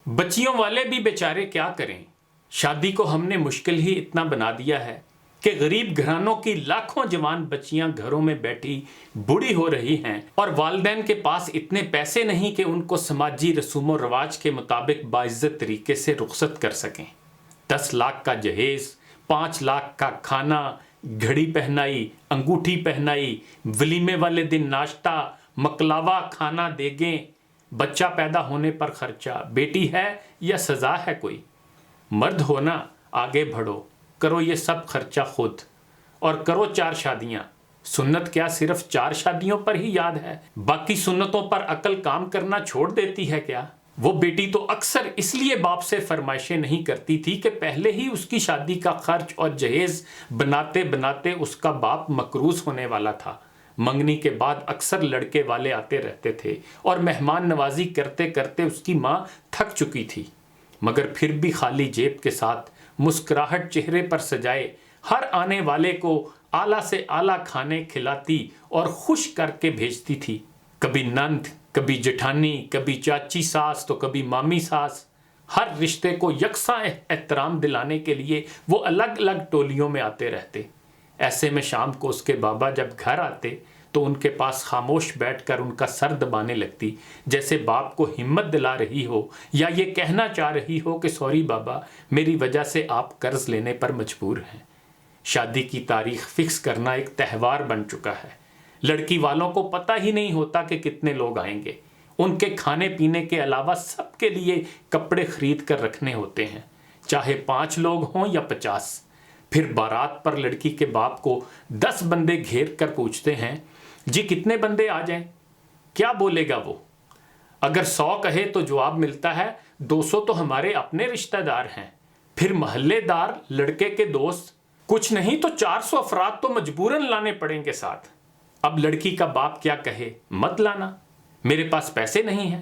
بچیوں والے بھی بیچارے کیا کریں، شادی کو ہم نے مشکل ہی اتنا بنا دیا ہے کہ غریب گھرانوں کی لاکھوں جوان بچیاں گھروں میں بیٹھی بوڑھی ہو رہی ہیں اور والدین کے پاس اتنے پیسے نہیں کہ ان کو سماجی رسوم و رواج کے مطابق باعزت طریقے سے رخصت کر سکیں۔ 10 لاکھ کا جہیز، 5 لاکھ کا کھانا، گھڑی پہنائی، انگوٹھی پہنائی، ولیمے والے دن ناشتہ، مقلاوہ، کھانا، دیگیں، بچہ پیدا ہونے پر خرچہ، بیٹی ہے یا سزا ہے کوئی؟ مرد ہونا، آگے بڑھو، کرو یہ سب خرچہ خود، اور کرو 4 شادیاں۔ سنت کیا صرف 4 شادیوں پر ہی یاد ہے؟ باقی سنتوں پر عقل کام کرنا چھوڑ دیتی ہے کیا؟ وہ بیٹی تو اکثر اس لیے باپ سے فرمائشیں نہیں کرتی تھی کہ پہلے ہی اس کی شادی کا خرچ اور جہیز بناتے بناتے اس کا باپ مکروز ہونے والا تھا۔ منگنی کے بعد اکثر لڑکے والے آتے رہتے تھے اور مہمان نوازی کرتے کرتے اس کی ماں تھک چکی تھی، مگر پھر بھی خالی جیب کے ساتھ مسکراہٹ چہرے پر سجائے ہر آنے والے کو اعلیٰ سے اعلیٰ کھانے کھلاتی اور خوش کر کے بھیجتی تھی۔ کبھی نند، کبھی جٹھانی، کبھی چاچی ساس تو کبھی مامی ساس۔ ہر رشتے کو یکساں احترام دلانے کے لیے وہ الگ الگ ٹولیوں میں آتے رہتے۔ ایسے میں شام کو اس کے بابا جب گھر آتے تو ان کے پاس خاموش بیٹھ کر ان کا سر دبانے لگتی، جیسے باپ کو ہمت دلا رہی ہو یا یہ کہنا چاہ رہی ہو کہ سوری بابا، میری وجہ سے آپ قرض لینے پر مجبور ہیں۔ شادی کی تاریخ فکس کرنا ایک تہوار بن چکا ہے۔ لڑکی والوں کو پتہ ہی نہیں ہوتا کہ کتنے لوگ آئیں گے۔ ان کے کھانے پینے کے علاوہ سب کے لیے کپڑے خرید کر رکھنے ہوتے ہیں، چاہے 5 لوگ ہوں یا 50۔ پھر بارات پر لڑکی کے باپ کو 10 بندے گھیر کر پوچھتے ہیں، جی کتنے بندے آ جائیں؟ کیا بولے گا وہ؟ اگر 100 کہے تو جواب ملتا ہے 200 تو ہمارے اپنے رشتہ دار ہیں۔ پھر محلے دار، لڑکے کے دوست، کچھ نہیں تو 400 افراد تو مجبوراً لانے پڑیں گے ساتھ۔ اب لڑکی کا باپ کیا کہے؟ مت لانا، میرے پاس پیسے نہیں ہیں۔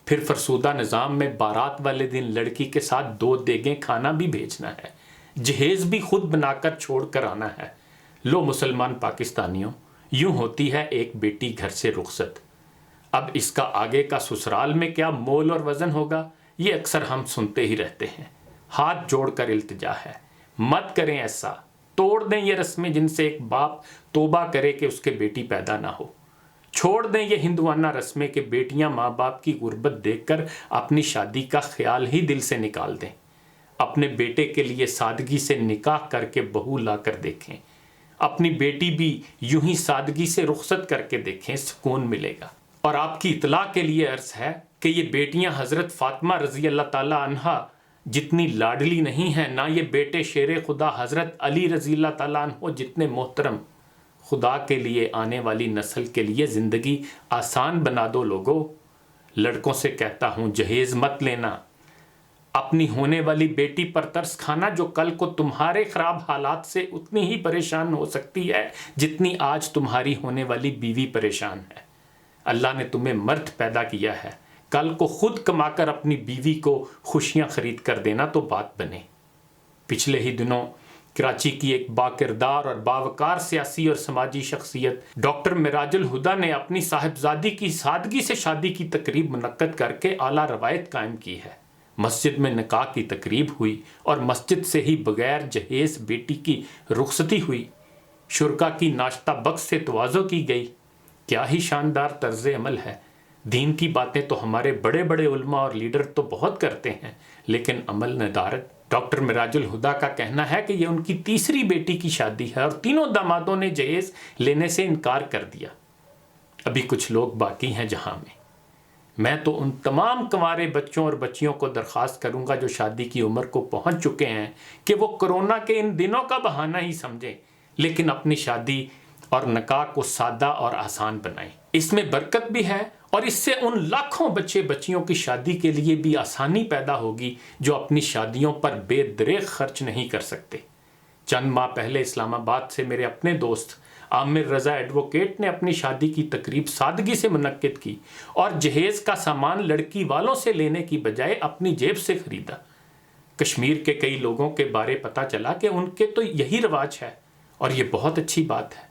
پھر فرسودہ نظام میں بارات والے دن لڑکی کے ساتھ 2 دیگیں کھانا بھی بھیجنا ہے، جہیز بھی خود بنا کر چھوڑ کر آنا ہے۔ لو مسلمان پاکستانیوں، یوں ہوتی ہے ایک بیٹی گھر سے رخصت۔ اب اس کا آگے کا سسرال میں کیا مول اور وزن ہوگا، یہ اکثر ہم سنتے ہی رہتے ہیں۔ ہاتھ جوڑ کر التجا ہے، مت کریں ایسا، توڑ دیں یہ رسمیں جن سے ایک باپ توبہ کرے کہ اس کے بیٹی پیدا نہ ہو۔ چھوڑ دیں یہ ہندوانہ رسمیں کہ بیٹیاں ماں باپ کی غربت دیکھ کر اپنی شادی کا خیال ہی دل سے نکال دیں۔ اپنے بیٹے کے لیے سادگی سے نکاح کر کے بہو لا کر دیکھیں، اپنی بیٹی بھی یوں ہی سادگی سے رخصت کر کے دیکھیں، سکون ملے گا۔ اور آپ کی اطلاع کے لیے عرض ہے کہ یہ بیٹیاں حضرت فاطمہ رضی اللہ تعالیٰ عنہا جتنی لاڈلی نہیں ہیں، نہ یہ بیٹے شیر خدا حضرت علی رضی اللہ تعالیٰ عنہ جتنے محترم۔ خدا کے لیے آنے والی نسل کے لیے زندگی آسان بنا دو لوگو۔ لڑکوں سے کہتا ہوں جہیز مت لینا، اپنی ہونے والی بیٹی پر ترس کھانا جو کل کو تمہارے خراب حالات سے اتنی ہی پریشان ہو سکتی ہے جتنی آج تمہاری ہونے والی بیوی پریشان ہے۔ اللہ نے تمہیں مرد پیدا کیا ہے، کل کو خود کما کر اپنی بیوی کو خوشیاں خرید کر دینا تو بات بنے۔ پچھلے ہی دنوں کراچی کی ایک باکردار اور باوقار سیاسی اور سماجی شخصیت ڈاکٹر معراج الہدیٰ نے اپنی صاحبزادی کی سادگی سے شادی کی تقریب منعقد کر کے اعلیٰ روایت قائم کی ہے۔ مسجد میں نکاح کی تقریب ہوئی اور مسجد سے ہی بغیر جہیز بیٹی کی رخصتی ہوئی۔ شرکا کی ناشتہ بخش سے تواضع کی گئی۔ کیا ہی شاندار طرز عمل ہے۔ دین کی باتیں تو ہمارے بڑے بڑے علماء اور لیڈر تو بہت کرتے ہیں، لیکن عمل ندارت۔ ڈاکٹر معراج الہدیٰ کا کہنا ہے کہ یہ ان کی تیسری بیٹی کی شادی ہے اور تینوں دامادوں نے جہیز لینے سے انکار کر دیا۔ ابھی کچھ لوگ باقی ہیں جہاں میں تو ان تمام کنوارے بچوں اور بچیوں کو درخواست کروں گا جو شادی کی عمر کو پہنچ چکے ہیں کہ وہ کرونا کے ان دنوں کا بہانہ ہی سمجھیں، لیکن اپنی شادی اور نکاح کو سادہ اور آسان بنائیں۔ اس میں برکت بھی ہے اور اس سے ان لاکھوں بچے بچیوں کی شادی کے لیے بھی آسانی پیدا ہوگی جو اپنی شادیوں پر بے دریغ خرچ نہیں کر سکتے۔ چند ماہ پہلے اسلام آباد سے میرے اپنے دوست عامر رضا ایڈوکیٹ نے اپنی شادی کی تقریب سادگی سے منعقد کی اور جہیز کا سامان لڑکی والوں سے لینے کی بجائے اپنی جیب سے خریدا۔ کشمیر کے کئی لوگوں کے بارے پتہ چلا کہ ان کے تو یہی رواج ہے اور یہ بہت اچھی بات ہے۔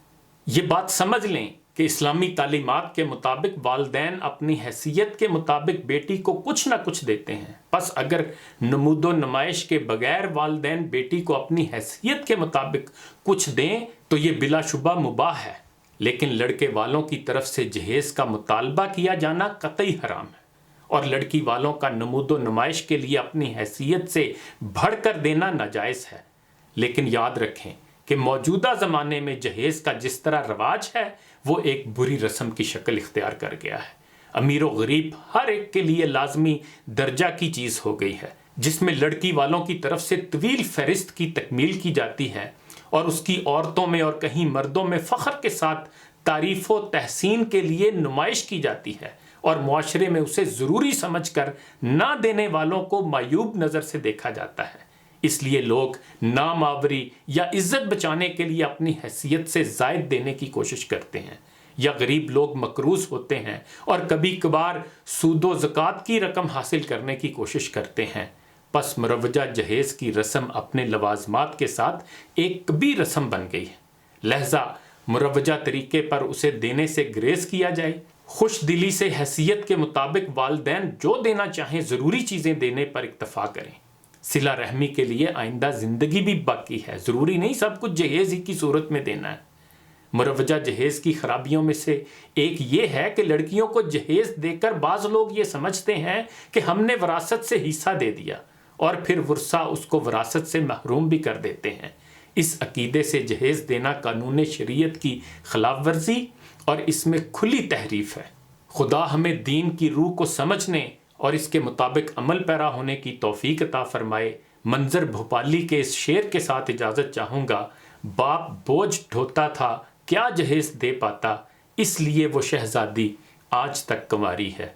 یہ بات سمجھ لیں کہ اسلامی تعلیمات کے مطابق والدین اپنی حیثیت کے مطابق بیٹی کو کچھ نہ کچھ دیتے ہیں. پس اگر نمود و نمائش کے بغیر والدین بیٹی کو اپنی حیثیت کے مطابق کچھ دیں تو یہ بلا شبہ مباح ہے، لیکن لڑکے والوں کی طرف سے جہیز کا مطالبہ کیا جانا قطعی حرام ہے، اور لڑکی والوں کا نمود و نمائش کے لیے اپنی حیثیت سے بڑھ کر دینا ناجائز ہے. لیکن یاد رکھیں کہ موجودہ زمانے میں جہیز کا جس طرح رواج ہے وہ ایک بری رسم کی شکل اختیار کر گیا ہے. امیر و غریب ہر ایک کے لیے لازمی درجہ کی چیز ہو گئی ہے، جس میں لڑکی والوں کی طرف سے طویل فہرست کی تکمیل کی جاتی ہے اور اس کی عورتوں میں اور کہیں مردوں میں فخر کے ساتھ تعریف و تحسین کے لیے نمائش کی جاتی ہے، اور معاشرے میں اسے ضروری سمجھ کر نہ دینے والوں کو معیوب نظر سے دیکھا جاتا ہے. اس لیے لوگ نام آوری یا عزت بچانے کے لیے اپنی حیثیت سے زائد دینے کی کوشش کرتے ہیں، یا غریب لوگ مقروض ہوتے ہیں اور کبھی کبھار سود و زکوٰۃ کی رقم حاصل کرنے کی کوشش کرتے ہیں. پس مروجہ جہیز کی رسم اپنے لوازمات کے ساتھ ایک کبیر رسم بن گئی ہے، لہذا مروجہ طریقے پر اسے دینے سے گریز کیا جائے. خوش دلی سے حیثیت کے مطابق والدین جو دینا چاہیں ضروری چیزیں دینے پر اکتفا کریں. صلہ رحمی کے لیے آئندہ زندگی بھی باقی ہے، ضروری نہیں سب کچھ جہیز ہی کی صورت میں دینا ہے. مروجہ جہیز کی خرابیوں میں سے ایک یہ ہے کہ لڑکیوں کو جہیز دے کر بعض لوگ یہ سمجھتے ہیں کہ ہم نے وراثت سے حصہ دے دیا، اور پھر ورثہ اس کو وراثت سے محروم بھی کر دیتے ہیں. اس عقیدے سے جہیز دینا قانون شریعت کی خلاف ورزی اور اس میں کھلی تحریف ہے. خدا ہمیں دین کی روح کو سمجھنے اور اس کے مطابق عمل پیرا ہونے کی توفیق عطا فرمائے. منظر بھوپالی کے اس شعر کے ساتھ اجازت چاہوں گا. باپ بوجھ ڈھوتا تھا کیا جہیز دے پاتا، اس لیے وہ شہزادی آج تک کنواری ہے.